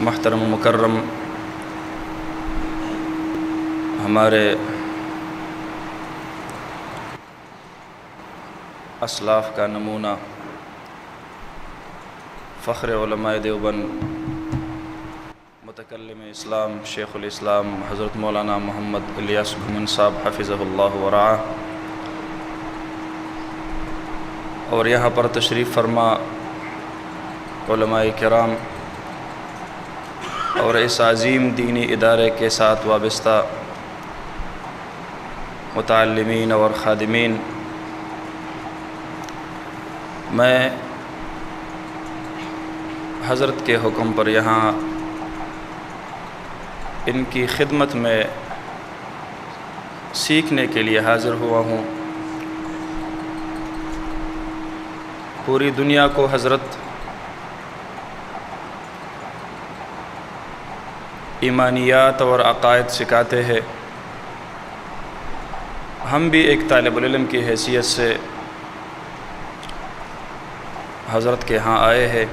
محترم مکرم ہمارے اسلاف کا نمونہ فخر علماء دیوبند متکلم اسلام شیخ الاسلام حضرت مولانا محمد الیاس گھمن صاحب حفظہ اللہ ورعاہ، اور یہاں پر تشریف فرما علماء کرام اور اس عظیم دینی ادارے کے ساتھ وابستہ متعلمین اور خادمین، میں حضرت کے حکم پر یہاں ان کی خدمت میں سیکھنے کے لیے حاضر ہوا ہوں۔ پوری دنیا کو حضرت ایمانیات اور عقائد سکھاتے ہیں، ہم بھی ایک طالب العلم کی حیثیت سے حضرت کے ہاں آئے ہیں،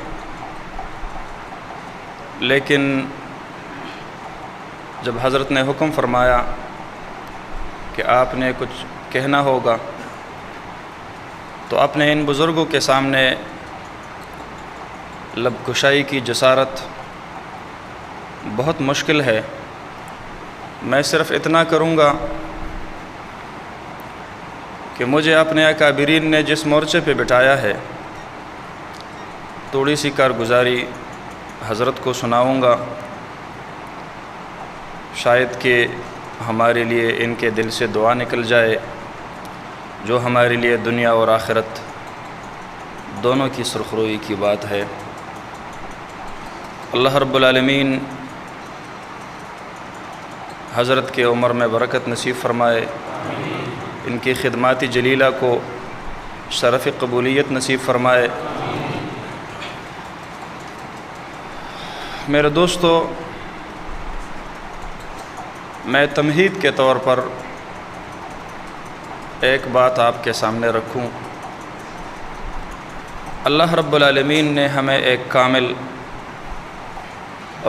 لیکن جب حضرت نے حکم فرمایا کہ آپ نے کچھ کہنا ہوگا تو اپنے ان بزرگوں کے سامنے لب کشائی کی جسارت بہت مشکل ہے۔ میں صرف اتنا کروں گا کہ مجھے اپنے اکابرین نے جس مورچے پہ بٹھایا ہے تھوڑی سی کارگزاری حضرت کو سناؤں گا، شاید کہ ہمارے لیے ان کے دل سے دعا نکل جائے جو ہمارے لیے دنیا اور آخرت دونوں کی سرخروئی کی بات ہے۔ اللہ رب العالمین حضرت کے عمر میں برکت نصیب فرمائے، ان کی خدمات جلیلہ کو شرف قبولیت نصیب فرمائے۔ میرے دوستو، میں تمہید کے طور پر ایک بات آپ کے سامنے رکھوں۔ اللہ رب العالمین نے ہمیں ایک کامل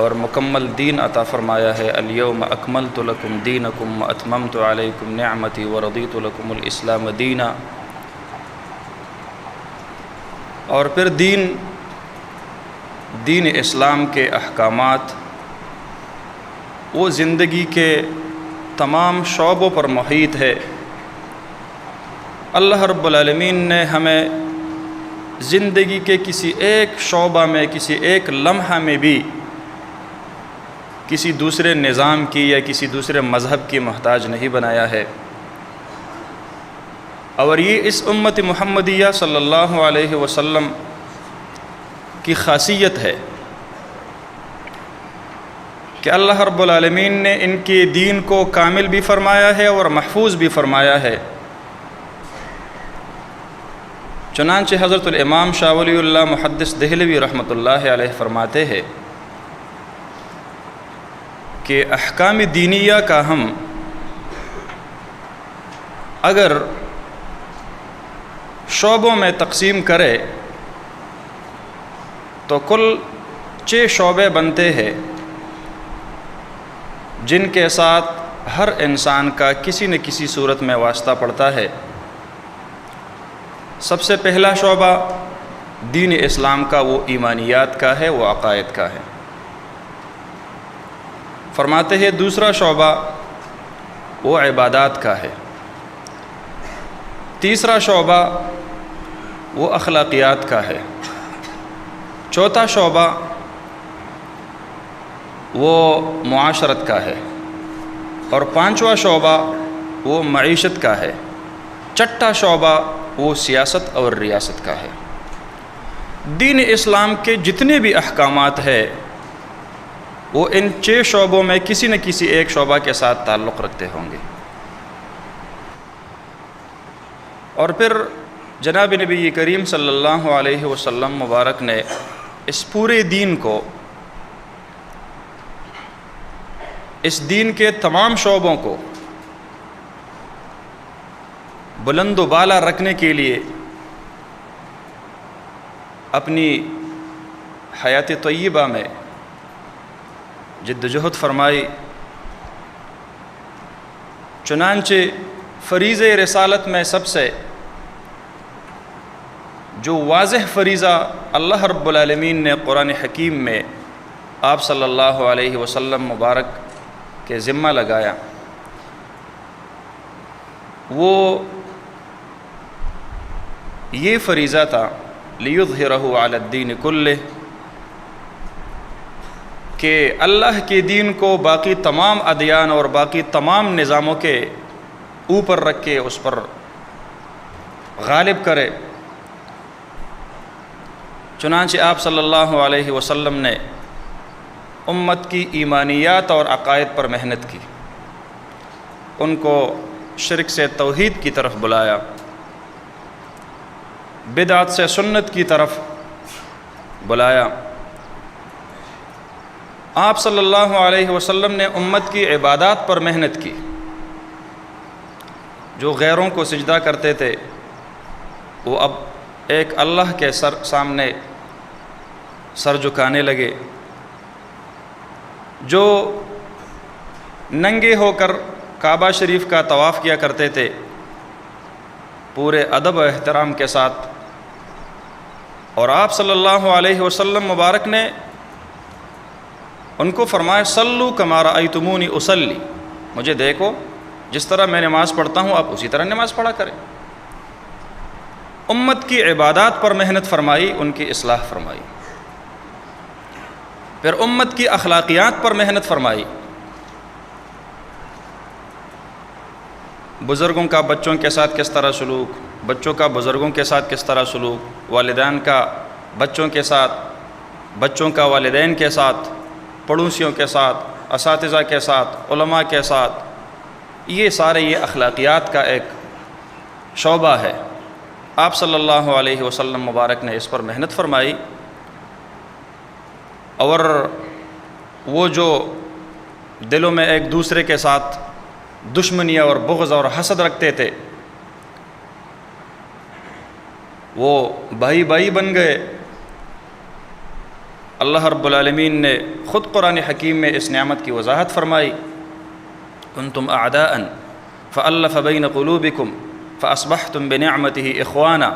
اور مکمل دین عطا فرمایا ہے۔ الیوم اکملت لکم دینکم واتممت علیکم نعمتی ورضیت لکم الاسلام دینا۔ اور پھر دین اسلام کے احکامات وہ زندگی کے تمام شعبوں پر محیط ہے۔ اللہ رب العالمین نے ہمیں زندگی کے کسی ایک شعبہ میں، کسی ایک لمحہ میں بھی کسی دوسرے نظام کی یا کسی دوسرے مذہب کی محتاج نہیں بنایا ہے۔ اور یہ اس امت محمدیہ صلی اللہ علیہ وسلم کی خاصیت ہے کہ اللہ رب العالمین نے ان کے دین کو کامل بھی فرمایا ہے اور محفوظ بھی فرمایا ہے۔ چنانچہ حضرت الامام شاہ ولی اللہ محدث دہلوی رحمۃ اللہ علیہ فرماتے ہیں کہ احکام دینیہ کا ہم اگر شعبوں میں تقسیم کرے تو کل 6 شعبے بنتے ہیں جن کے ساتھ ہر انسان کا کسی نہ کسی صورت میں واسطہ پڑتا ہے۔ سب سے پہلا شعبہ دین اسلام کا وہ ایمانیات کا ہے، وہ عقائد کا ہے۔ فرماتے ہیں دوسرا شعبہ وہ عبادات کا ہے، تیسرا شعبہ وہ اخلاقیات کا ہے، چوتھا شعبہ وہ معاشرت کا ہے، اور پانچواں شعبہ وہ معیشت کا ہے، چھٹا شعبہ وہ سیاست اور ریاست کا ہے۔ دین اسلام کے جتنے بھی احکامات ہیں وہ ان 6 شعبوں میں کسی نہ کسی ایک شعبہ کے ساتھ تعلق رکھتے ہوں گے۔ اور پھر جناب نبی کریم صلی اللہ علیہ وسلم مبارک نے اس پورے دین کو، اس دین کے تمام شعبوں کو بلند و بالا رکھنے کے لیے اپنی حیات طیبہ میں جد و جہد فرمائی۔ چنانچہ فریضہ رسالت میں سب سے جو واضح فریضہ اللہ رب العالمین نے قرآن حکیم میں آپ صلی اللہ علیہ وسلم مبارک کے ذمہ لگایا، وہ یہ فریضہ تھا لِيُظْهِرَهُ عَلَى الدِّينِ كُلِّهِ، کہ اللہ کے دین کو باقی تمام ادیان اور باقی تمام نظاموں کے اوپر رکھ کے اس پر غالب کرے۔ چنانچہ آپ صلی اللہ علیہ وسلم نے امت کی ایمانیات اور عقائد پر محنت کی، ان کو شرک سے توحید کی طرف بلایا، بدعت سے سنت کی طرف بلایا۔ آپ صلی اللہ علیہ وسلم نے امت کی عبادات پر محنت کی، جو غیروں کو سجدہ کرتے تھے وہ اب ایک اللہ کے سامنے سر جھکانے لگے، جو ننگے ہو کر کعبہ شریف کا طواف کیا کرتے تھے پورے ادب و احترام کے ساتھ، اور آپ صلی اللہ علیہ وسلم مبارک نے ان کو فرمایا صلو کما رأیتمونی اصلی، مجھے دیکھو جس طرح میں نماز پڑھتا ہوں آپ اسی طرح نماز پڑھا کریں۔ امت کی عبادات پر محنت فرمائی، ان کی اصلاح فرمائی۔ پھر امت کی اخلاقیات پر محنت فرمائی، بزرگوں کا بچوں کے ساتھ کس طرح سلوک، بچوں کا بزرگوں کے ساتھ کس طرح سلوک، والدین کا بچوں کے ساتھ، بچوں کا والدین کے ساتھ، پڑوسیوں کے ساتھ، اساتذہ کے ساتھ، علماء کے ساتھ، یہ سارے یہ اخلاقیات کا ایک شعبہ ہے۔ آپ صلی اللہ علیہ وسلم مبارک نے اس پر محنت فرمائی، اور وہ جو دلوں میں ایک دوسرے کے ساتھ دشمنیاں اور بغض اور حسد رکھتے تھے وہ بھائی بھائی بن گئے۔ اللہ رب العالمین نے خود قرآن حکیم میں اس نعمت کی وضاحت فرمائی، کنتم اعداء فألف بین قلوبکم فاصبحتم بنعمته اخوانا